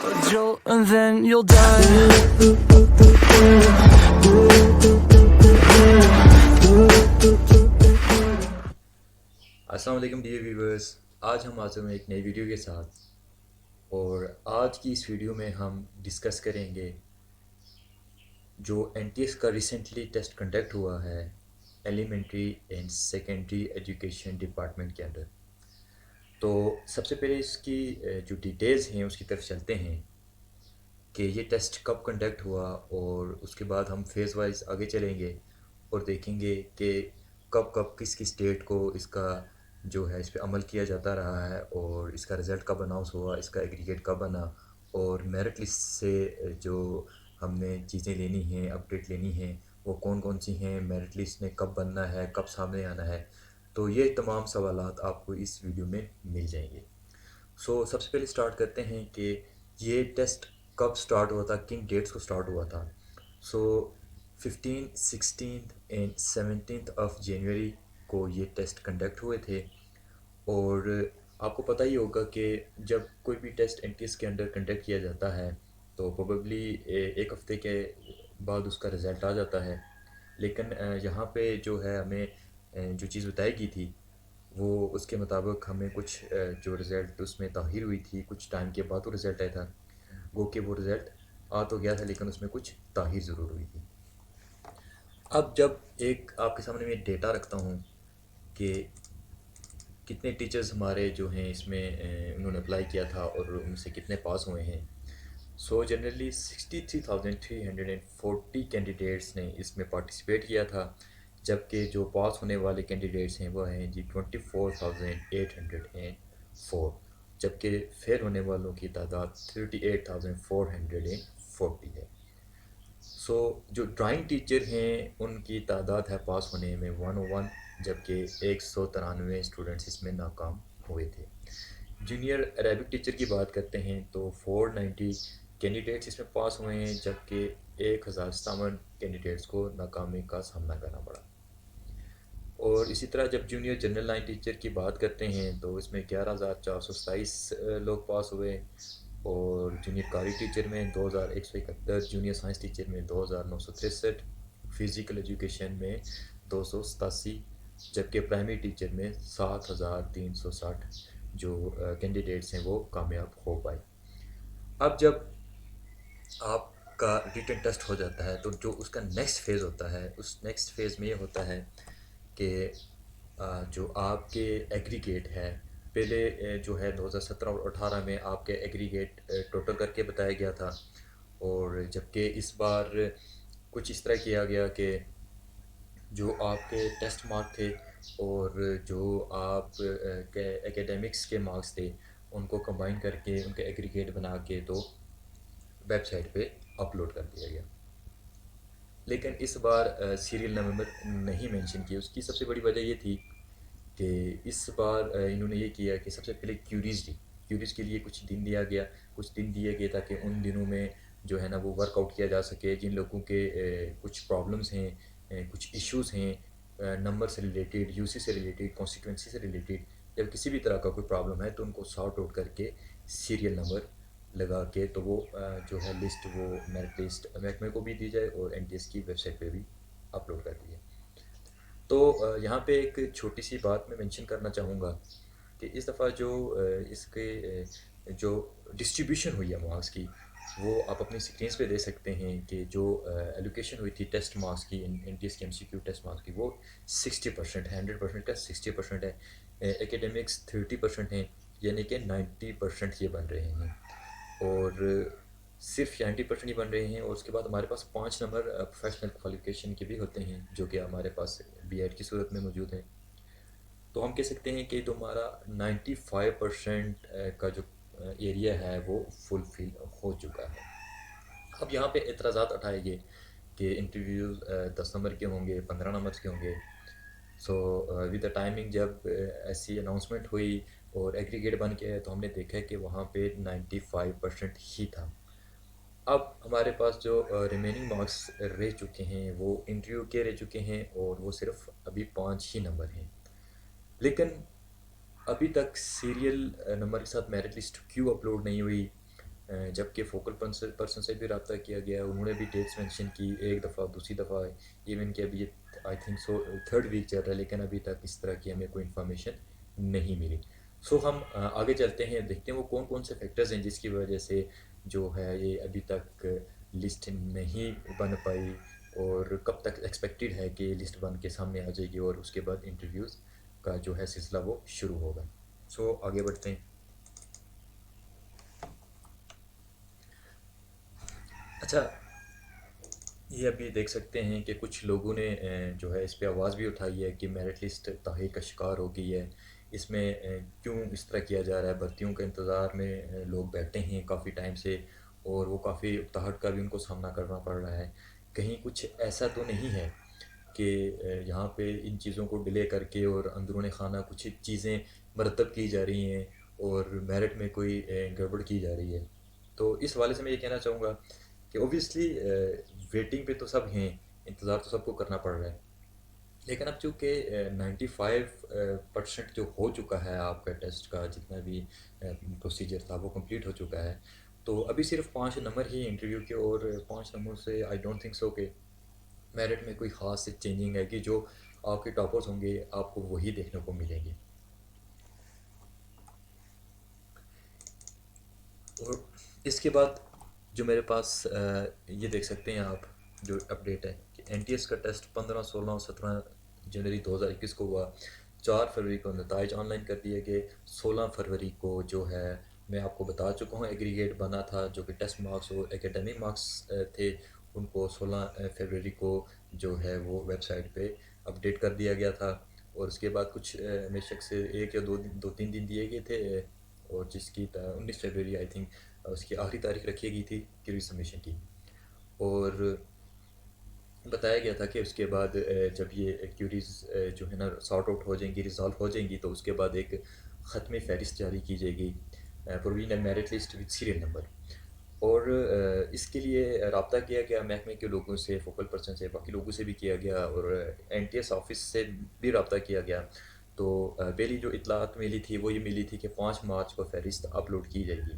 a jolt and then you'll die. السلام علیکم dear viewers, آج ہم حاضر ہیں ایک نئی ویڈیو کے ساتھ، اور آج کی اس ویڈیو میں ہم ڈسکس کریں گے جو این ٹی ایس کا ریسنٹلی ٹیسٹ کنڈکٹ ہوا ہے elementary and secondary education department کے اندر۔ تو سب سے پہلے اس کی جو ڈیٹیلز ہیں اس کی طرف چلتے ہیں کہ یہ ٹیسٹ کب کنڈکٹ ہوا، اور اس کے بعد ہم فیز وائز آگے چلیں گے اور دیکھیں گے کہ کب کب کس کس ڈیٹ کو اس کا جو ہے اس پہ عمل کیا جاتا رہا ہے، اور اس کا رزلٹ کب اناؤنس ہوا، اس کا ایگریگیٹ کب بنا، اور میرٹ لسٹ سے جو ہم نے چیزیں لینی ہیں، اپڈیٹ لینی ہیں، وہ کون کون سی ہیں، میرٹ لسٹ نے کب بننا ہے، کب سامنے آنا ہے۔ تو یہ تمام سوالات آپ کو اس ویڈیو میں مل جائیں گے۔ سب سے پہلے سٹارٹ کرتے ہیں کہ یہ ٹیسٹ کب سٹارٹ ہوا تھا، کن ڈیٹس کو سٹارٹ ہوا تھا۔ 15، 16 اینڈ 17 آف جنوری کو یہ ٹیسٹ کنڈکٹ ہوئے تھے۔ اور آپ کو پتہ ہی ہوگا کہ جب کوئی بھی ٹیسٹ این ٹی ایس کے انڈر کنڈکٹ کیا جاتا ہے تو پروبیبلی ایک ہفتے کے بعد اس کا رزلٹ آ جاتا ہے، لیکن یہاں پہ جو ہے ہمیں جو چیز بتائی گئی تھی وہ اس کے مطابق ہمیں کچھ جو رزلٹ اس میں تاخیر ہوئی تھی، کچھ ٹائم کے بعد وہ رزلٹ آیا تھا، گو کہ وہ رزلٹ آ تو گیا تھا لیکن اس میں کچھ تاخیر ضرور ہوئی تھی۔ اب جب ایک آپ کے سامنے میں ڈیٹا رکھتا ہوں کہ کتنے ٹیچرز ہمارے جو ہیں اس میں انہوں نے اپلائی کیا تھا اور ان سے کتنے پاس ہوئے ہیں، جنرلی 63,340 کینڈیڈیٹس نے اس میں پارٹیسپیٹ کیا تھا، جبکہ جو پاس ہونے والے کینڈیڈیٹس ہیں وہ ہیں جی 24,804، جبکہ فیل ہونے والوں کی تعداد 38,440 ہے۔ جو ڈرائنگ ٹیچر ہیں ان کی تعداد ہے پاس ہونے میں 101، جبکہ 193 اسٹوڈنٹس اس میں ناکام ہوئے تھے۔ جونیئر عربک ٹیچر کی بات کرتے ہیں تو 490 کینڈیڈیٹس اس میں پاس ہوئے ہیں، جبکہ 1057 کینڈیڈیٹس کو ناکامی کا سامنا کرنا پڑا۔ اور اسی طرح جب جونیئر جنرل لائن ٹیچر کی بات کرتے ہیں تو اس میں 11,427 لوگ پاس ہوئے، اور جونیئر قاری ٹیچر میں 2,171، جونیئر سائنس ٹیچر میں 2,963، فزیکل ایجوکیشن میں 287، جبکہ پرائمری ٹیچر میں 7,360 جو کینڈیڈیٹس ہیں وہ کامیاب ہو پائے۔ اب جب آپ کا ریٹن ٹیسٹ ہو جاتا ہے تو جو اس کا نیکسٹ فیز ہوتا ہے، اس نیکسٹ فیز میں یہ ہوتا ہے کہ جو آپ کے ایگریگیٹ ہے، پہلے جو ہے 2017 اور 18 میں آپ کے ایگریگیٹ ٹوٹل کر کے بتایا گیا تھا، اور جبکہ اس بار کچھ اس طرح کیا گیا کہ جو آپ کے ٹیسٹ مارک تھے اور جو آپ کے ایکیڈیمکس کے مارکس تھے ان کو کمبائن کر کے ان کے ایگریگیٹ بنا کے تو ویب سائٹ پہ اپلوڈ کر دیا گیا، لیکن اس بار سیریل نمبر نہیں مینشن کیا۔ اس کی سب سے بڑی وجہ یہ تھی کہ اس بار انہوں نے یہ کیا کہ سب سے پہلے کیوریز کے لیے کچھ دن دیا گیا، تاکہ ان دنوں میں جو ہے نا وہ ورک آؤٹ کیا جا سکے، جن لوگوں کے کچھ پرابلمس ہیں، کچھ ایشوز ہیں نمبر سے ریلیٹڈ، یو سی سے ریلیٹڈ، کانسٹیٹوئنسی سے ریلیٹڈ، یا کسی بھی طرح کا کوئی پرابلم ہے تو ان کو سارٹ آؤٹ کر کے سیریل نمبر لگا کے تو وہ جو ہے لسٹ وہ میرٹ لسٹ محکمے کو بھی دی جائے اور این ٹی ایس کی ویب سائٹ پہ بھی اپلوڈ کر دی جائے۔ تو یہاں پہ ایک چھوٹی سی بات میں مینشن کرنا چاہوں گا کہ اس دفعہ جو اس کے جو ڈسٹریبیوشن ہوئی ہے مارکس کی، وہ آپ اپنی اسکرینس پہ دیکھ سکتے ہیں کہ جو ایلوکیشن ہوئی تھی ٹیسٹ مارکس کی، این ٹی ایس کی MCQ ٹیسٹ مارکس کی، وہ 60% ہے، 100% کا 60% ہے، ایکیڈیمکس 30% ہیں، یعنی کہ 90% یہ بن رہے ہیں، اور صرف 90% ہی بن رہے ہیں۔ اور اس کے بعد ہمارے پاس 5 نمبر پروفیشنل کوالیفیکیشن کے بھی ہوتے ہیں جو کہ ہمارے پاس BEd کی صورت میں موجود ہیں۔ تو ہم کہہ سکتے ہیں کہ جو ہمارا 95% کا جو ایریا ہے وہ فل ہو چکا ہے۔ اب یہاں پہ اعتراضات اٹھائے گئے کہ انٹرویوز 10 نمبر کے ہوں گے، 15 نمبر کے ہوں گے۔ ود دا ٹائمنگ جب ایسی اناؤنسمنٹ ہوئی اور ایگریگیٹ بن کے تو ہم نے دیکھا کہ وہاں پہ 95% ہی تھا۔ اب ہمارے پاس جو ریمیننگ مارکس رہ چکے ہیں وہ انٹرویو کے رہ چکے ہیں، اور وہ صرف ابھی 5 ہی نمبر ہیں، لیکن ابھی تک سیریل نمبر کے ساتھ میرٹ لسٹ کیوں اپلوڈ نہیں ہوئی؟ جبکہ فوکل پرسن سے بھی رابطہ کیا گیا، انہوں نے بھی ڈیٹس مینشن کی، ایک دفعہ دوسری دفعہ، ایون کہ ابھی I think so third week چل رہا ہے، لیکن ابھی تک اس طرح کی ہمیں کوئی انفارمیشن نہیں ملی. سو ہم آگے چلتے ہیں، دیکھتے ہیں وہ کون کون سے فیکٹرز ہیں جس کی وجہ سے جو ہے یہ ابھی تک لسٹ نہیں بن پائی، اور کب تک ایکسپیکٹڈ ہے کہ لسٹ بن کے سامنے آ جائے گی اور اس کے بعد انٹرویوز کا جو ہے سلسلہ وہ شروع ہوگا. سو آگے بڑھتے ہیں. اچھا، یہ ابھی دیکھ سکتے ہیں کہ کچھ لوگوں نے جو ہے اس پہ آواز بھی اٹھائی ہے کہ میرٹ لسٹ تاحیر کا شکار ہو گئی ہے، اس میں کیوں اس طرح کیا جا رہا ہے، بھرتیوں کے انتظار میں لوگ بیٹھے ہیں کافی ٹائم سے، اور وہ کافی اکتاہٹ کا بھی ان کو سامنا کرنا پڑ رہا ہے. کہیں کچھ ایسا تو نہیں ہے کہ یہاں پہ ان چیزوں کو ڈیلے کر کے اور اندرون خانہ کچھ چیزیں مرتب کی جا رہی ہیں اور میرٹ میں کوئی گڑبڑ کی جا رہی ہے. تو اس حوالے سے میں یہ کہنا چاہوں گا کہ اوبیسلی ویٹنگ پہ تو سب ہیں، انتظار تو سب کو کرنا پڑ رہا ہے، لیکن اب چونکہ 95% جو ہو چکا ہے آپ کا ٹیسٹ کا جتنا بھی پروسیجر تھا وہ کمپلیٹ ہو چکا ہے، تو ابھی صرف 5 نمبر ہی انٹرویو کے، اور 5 نمبر سے آئی ڈونٹ تھنک سو کہ میرٹ میں کوئی خاص چینجنگ ہے کہ جو آپ کے ٹاپرز ہوں گے آپ کو وہی دیکھنے کو ملیں گے. اور اس کے بعد جو میرے پاس یہ دیکھ سکتے ہیں آپ جو اپڈیٹ ہے کہ این ٹی ایس کا ٹیسٹ 15 16 اور 17 جنوری 2021 کو ہوا. 4 فروری کو نتائج آن لائن کر دیے گئے. 16 فروری کو جو ہے میں آپ کو بتا چکا ہوں ایگریگیٹ بنا تھا، جو کہ ٹیسٹ مارکس اور اکیڈمک مارکس تھے، ان کو 16 فروری کو جو ہے وہ ویب سائٹ پہ اپڈیٹ کر دیا گیا تھا. اور اس کے بعد کچھ میرے شک سے 1 یا 2 3 دن دیے گئے تھے، اور جس کی 19 فروری آئی تھنک اس کی آخری تاریخ رکھی گئی تھی کیوری سبمیشن کی. اور بتایا گیا تھا کہ اس کے بعد جب یہ کیوریز جو ہے نا سارٹ آؤٹ ہو جائیں گی، ریزالو ہو جائیں گی، تو اس کے بعد ایک ختم فہرست جاری کی جائے گی، provisional merit list with serial number. اور اس کے لیے رابطہ کیا گیا محکمے کے لوگوں سے، فوکل پرسن سے، باقی لوگوں سے بھی کیا گیا، اور این ٹی ایس آفس سے بھی رابطہ کیا گیا. تو پہلی جو اطلاعات ملی تھی وہ یہ ملی تھی کہ 5 مارچ کو فہرست اپلوڈ کی جائے گی.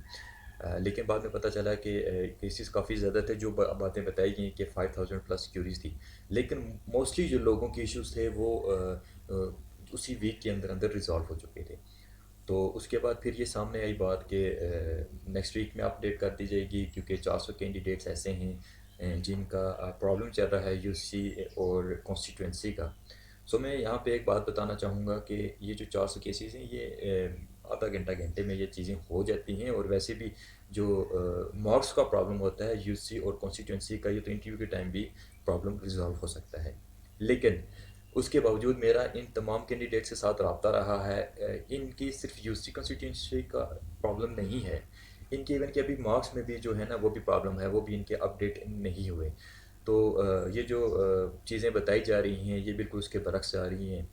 لیکن بعد میں پتہ چلا کہ کیسز کافی زیادہ تھے، جو باتیں بتائی گئیں کہ 5000+ کیوریز تھی، لیکن موسٹلی جو لوگوں کے ایشوز تھے وہ اسی ویک کے اندر اندر ریزالو ہو چکے تھے. تو اس کے بعد پھر یہ سامنے آئی بات کہ نیکسٹ ویک میں اپڈیٹ کر دی جائے گی، کیونکہ 400 کینڈیڈیٹس ایسے ہیں جن کا پرابلم چل رہا ہے یو سی اور کانسٹیٹوئنسی کا. سو میں یہاں پہ ایک بات بتانا چاہوں گا کہ یہ جو 400 کیسز ہیں یہ آدھا گھنٹہ گھنٹے میں یہ چیزیں ہو جاتی ہیں، اور ویسے بھی جو مارکس کا پرابلم ہوتا ہے یو سی اور کانسٹیٹوئنسی کا، یہ تو انٹرویو کے ٹائم بھی پرابلم ریزالو ہو سکتا ہے. لیکن اس کے باوجود میرا ان تمام کینڈیڈیٹ کے ساتھ رابطہ رہا ہے. ان کی صرف یو سی کانسٹیٹوئنسی کا پرابلم نہیں ہے، ان کے ایون کہ ابھی مارکس میں بھی جو ہے نا وہ بھی پرابلم ہے، وہ بھی ان کے اپڈیٹ نہیں ہوئے. تو یہ جو چیزیں بتائی جا رہی ہیں یہ بالکل اس کے برعکس آ رہی ہیں.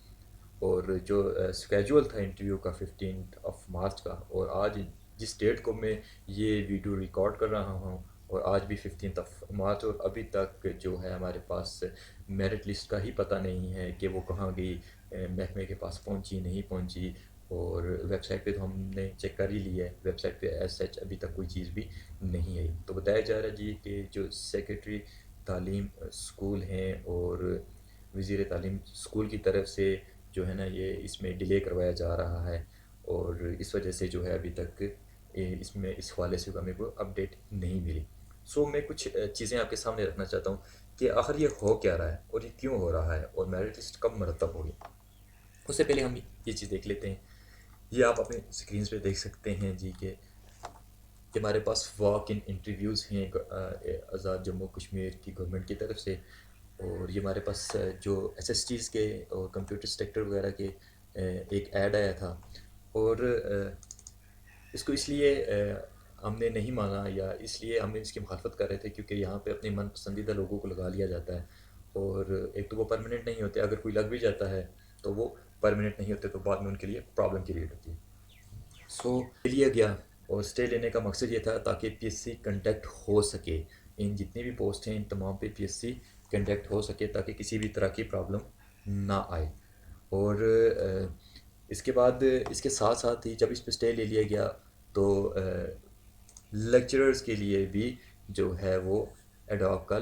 اور جو اسکیجول تھا انٹرویو کا 15 مارچ کا، اور آج جس ڈیٹ کو میں یہ ویڈیو ریکارڈ کر رہا ہوں، اور آج بھی 15 مارچ، اور ابھی تک جو ہے ہمارے پاس میرٹ لسٹ کا ہی پتہ نہیں ہے کہ وہ کہاں گئی، محکمے کے پاس پہنچی نہیں پہنچی. اور ویب سائٹ پہ تو ہم نے چیک کر ہی لی ہے، ویب سائٹ پہ ایز سچ ابھی تک کوئی چیز بھی نہیں آئی. تو بتایا جا رہا ہے جی کہ جو سیکرٹری تعلیم اسکول ہیں اور وزیر تعلیم اسکول کی طرف سے جو ہے نا یہ اس میں ڈیلے کروایا جا رہا ہے، اور اس وجہ سے جو ہے ابھی تک اس میں اس حوالے سے ہمیں کوئی اپڈیٹ نہیں ملی. سو میں کچھ چیزیں آپ کے سامنے رکھنا چاہتا ہوں کہ آخر یہ ہو کیا رہا ہے اور یہ کیوں ہو رہا ہے، اور میرٹ لسٹ کب مرتب ہوگی. اس سے پہلے ہم یہ چیز دیکھ لیتے ہیں. یہ آپ اپنے اسکرینس پہ دیکھ سکتے ہیں جی کہ ہمارے پاس واک ان انٹرویوز ہیں آزاد جموں کشمیر کی گورنمنٹ کی طرف سے. اور یہ ہمارے پاس جو ایس ایس ٹیز کے اور کمپیوٹر سیکٹر وغیرہ کے ایک ایڈ آیا تھا، اور اس کو اس لیے ہم نے نہیں مانا، یا اس لیے ہم اس کی مخالفت کر رہے تھے کیونکہ یہاں پہ اپنے من پسندیدہ لوگوں کو لگا لیا جاتا ہے، اور ایک تو وہ پرماننٹ نہیں ہوتے، اگر کوئی لگ بھی جاتا ہے تو وہ پرماننٹ نہیں ہوتے، تو بعد میں ان کے لیے پرابلم کریٹ ہوتی ہے. سو لیا گیا، اور اسٹے لینے کا مقصد یہ تھا تاکہ پی ایس سی کنڈکٹ ہو سکے، ان جتنی بھی پوسٹ ہیں ان تمام پہ پی ایس سی کنڈکٹ ہو سکے تاکہ کسی بھی طرح کی پرابلم نہ آئے. اور اس کے بعد اس کے ساتھ ساتھ ہی جب اس پہ اسٹے لے لیا گیا تو لیکچررز کے لیے بھی جو ہے وہ ایڈوب کا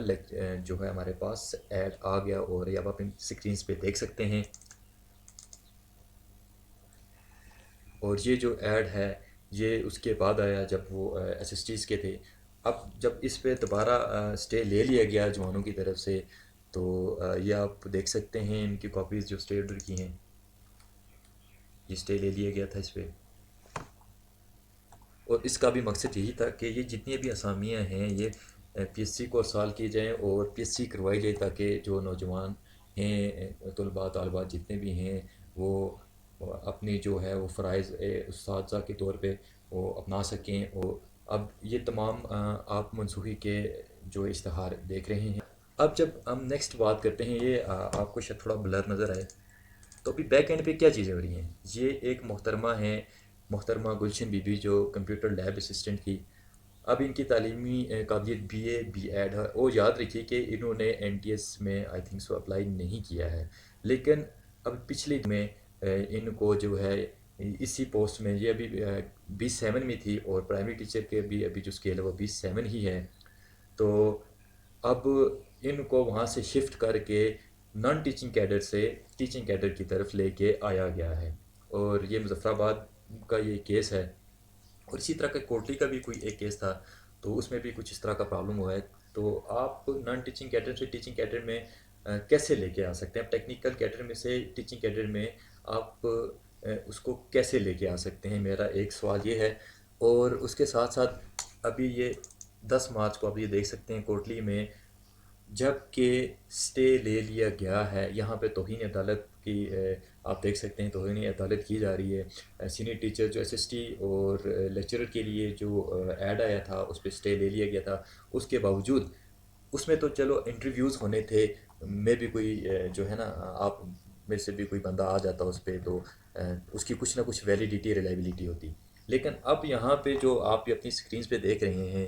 جو ہے ہمارے پاس ایڈ آ گیا، اور یہ اب آپ اسکرینس پہ دیکھ سکتے ہیں۔ اور یہ جو ایڈ ہے یہ اس کے بعد آیا جب وہ ایس ایس ٹیز کے تھے۔ اب جب اس پہ دوبارہ اسٹے لے لیا گیا جوانوں کی طرف سے، تو یہ آپ دیکھ سکتے ہیں ان کی کاپیز جو اسٹے آرڈر کی ہیں، یہ اسٹے لے لیا گیا تھا اس پہ۔ اور اس کا بھی مقصد یہی تھا کہ یہ جتنی بھی اسامیاں ہیں یہ پی ایس سی کو ارسال کی جائیں اور پی ایس سی کروائی جائے، تاکہ جو نوجوان ہیں، طلباء طالبات جتنے بھی ہیں، وہ اپنی جو ہے وہ فرائض اساتذہ کے طور پہ وہ اپنا سکیں۔ اور اب یہ تمام آپ منسوخی کے جو اشتہار دیکھ رہے ہیں۔ اب جب ہم نیکسٹ بات کرتے ہیں، یہ آپ کو شاید تھوڑا بلر نظر آئے، تو ابھی بیک اینڈ پہ کیا چیزیں ہو رہی ہیں۔ یہ ایک محترمہ ہیں، محترمہ گلشن بی بی، جو کمپیوٹر لیب اسسٹنٹ کی۔ اب ان کی تعلیمی قابلیت بی اے بی ایڈ ہے، اور یاد رکھیے کہ انہوں نے این ٹی ایس میں آئی تھنک سو اپلائی نہیں کیا ہے، لیکن اب پچھلے میں ان کو جو ہے اسی پوسٹ میں، یہ ابھی B7 میں تھی، اور پرائمری ٹیچر کے بھی ابھی جو اسکیل ہے وہ B7 ہی ہے۔ تو اب ان کو وہاں سے شفٹ کر کے نان ٹیچنگ کیڈر سے ٹیچنگ کیڈر کی طرف لے کے آیا گیا ہے، اور یہ مظفر آباد کا یہ کیس ہے۔ اور اسی طرح کا کوٹلی کا بھی کوئی ایک کیس تھا، تو اس میں بھی کچھ اس طرح کا پرابلم ہوا ہے۔ تو آپ نان ٹیچنگ کیڈر سے ٹیچنگ کیڈر میں کیسے لے کے آ سکتے ہیں؟ ٹیکنیکل کیڈر میں سے ٹیچنگ کیڈر میں آپ اس کو کیسے لے کے آ سکتے ہیں، میرا ایک سوال یہ ہے۔ اور اس کے ساتھ ساتھ ابھی یہ 10 مارچ کو آپ یہ دیکھ سکتے ہیں کوٹلی میں، جب کہ اسٹے لے لیا گیا ہے، یہاں پہ توہین عدالت کی آپ دیکھ سکتے ہیں، توہین عدالت کی جا رہی ہے۔ سینئر ٹیچر جو ایس ایس ٹی اور لیکچرر کے لیے جو ایڈ آیا تھا اس پہ اسٹے لے لیا گیا تھا، اس کے باوجود اس میں تو چلو انٹرویوز ہونے تھے، میں بھی کوئی جو ہے نا، آپ میں سے بھی کوئی بندہ آ جاتا اس پہ، تو اس کی کچھ نہ کچھ ویلیڈیٹی ریلائبلٹی ہوتی۔ لیکن اب یہاں پہ جو آپ اپنی اسکرینس پہ دیکھ رہے ہیں،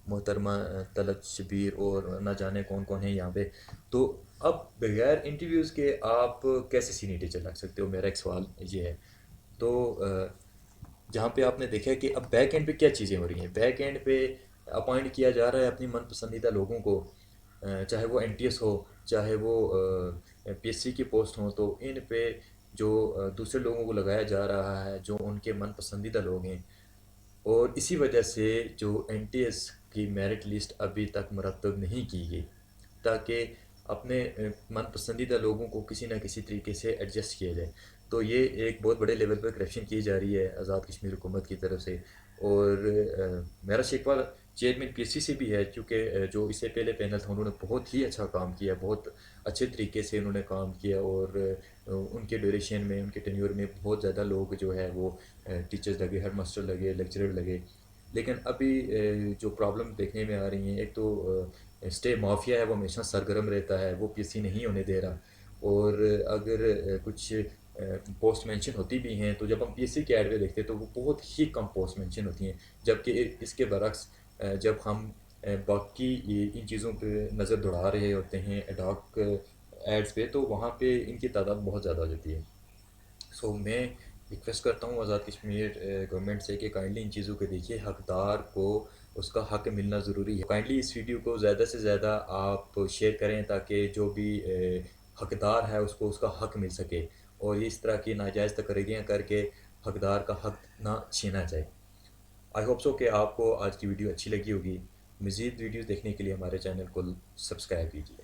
محترمہ طلعت شبیر اور نہ جانے کون کون ہیں یہاں پہ، تو اب بغیر انٹرویوز کے آپ کیسے سینئر ٹیچر لگ سکتے ہو؟ میرا ایک سوال یہ ہے۔ تو جہاں پہ آپ نے دیکھا ہے کہ اب بیک اینڈ پہ کیا چیزیں ہو رہی ہیں، بیک اینڈ پہ اپوائنٹ کیا جا رہا ہے اپنی من پسندیدہ لوگوں کو، چاہے وہ این ٹی ایس ہو، چاہے وہ پی ایس سی کی پوسٹ ہوں، تو ان پہ جو دوسرے لوگوں کو لگایا جا رہا ہے جو ان کے من پسندیدہ لوگ ہیں۔ اور اسی وجہ سے جو این ٹی ایس کی میرٹ لسٹ ابھی تک مرتب نہیں کی گئی، تاکہ اپنے من پسندیدہ لوگوں کو کسی نہ کسی طریقے سے ایڈجسٹ کیا جائے۔ تو یہ ایک بہت بڑے لیول پر کرپشن کی جا رہی ہے آزاد کشمیر حکومت کی طرف سے۔ اور میرا شکوہ چیئرمین پی ایس سی سے بھی ہے، کیونکہ جو اس سے پہلے پینل تھا انہوں نے بہت ہی اچھا کام کیا، بہت اچھے طریقے سے انہوں نے کام کیا، اور ان کے ڈیوریشن میں، ان کے ٹینیور میں بہت زیادہ لوگ جو ہے وہ ٹیچرز لگے، ہیڈ ماسٹر لگے، لیکچرر لگے۔ لیکن ابھی جو پرابلم دیکھنے میں آ رہی ہیں، ایک تو اسٹے مافیا ہے، وہ ہمیشہ سرگرم رہتا ہے، وہ پی ایس سی نہیں ہونے دے رہا۔ اور اگر کچھ پوسٹ مینشن ہوتی بھی ہیں، تو جب ہم پی ایس سی کے ایڈ پہ دیکھتے ہیں تو وہ بہت ہی کم پوسٹ مینشن ہوتی ہیں، جبکہ اس کے برعکس جب ہم باقی ان چیزوں پہ نظر دوڑا رہے ہوتے ہیں ایڈاک ایڈز پہ، تو وہاں پہ ان کی تعداد بہت زیادہ ہو جاتی ہے۔ سو میں ریکویسٹ کرتا ہوں آزاد کشمیر گورنمنٹ سے کہ کائنڈلی ان چیزوں کو دیکھیے، حقدار کو اس کا حق ملنا ضروری ہے۔ کائنڈلی اس ویڈیو کو زیادہ سے زیادہ آپ شیئر کریں، تاکہ جو بھی حقدار ہے اس کو اس کا حق مل سکے، اور اس طرح کی ناجائز تقرریاں کر کے حقدار کا حق نہ چھینا جائے۔ آئی ہوپ سو کہ آپ کو آج کی ویڈیو اچھی لگی ہوگی۔ مزید ویڈیوز دیکھنے کے لیے ہمارے چینل کو سبسکرائب کیجیے۔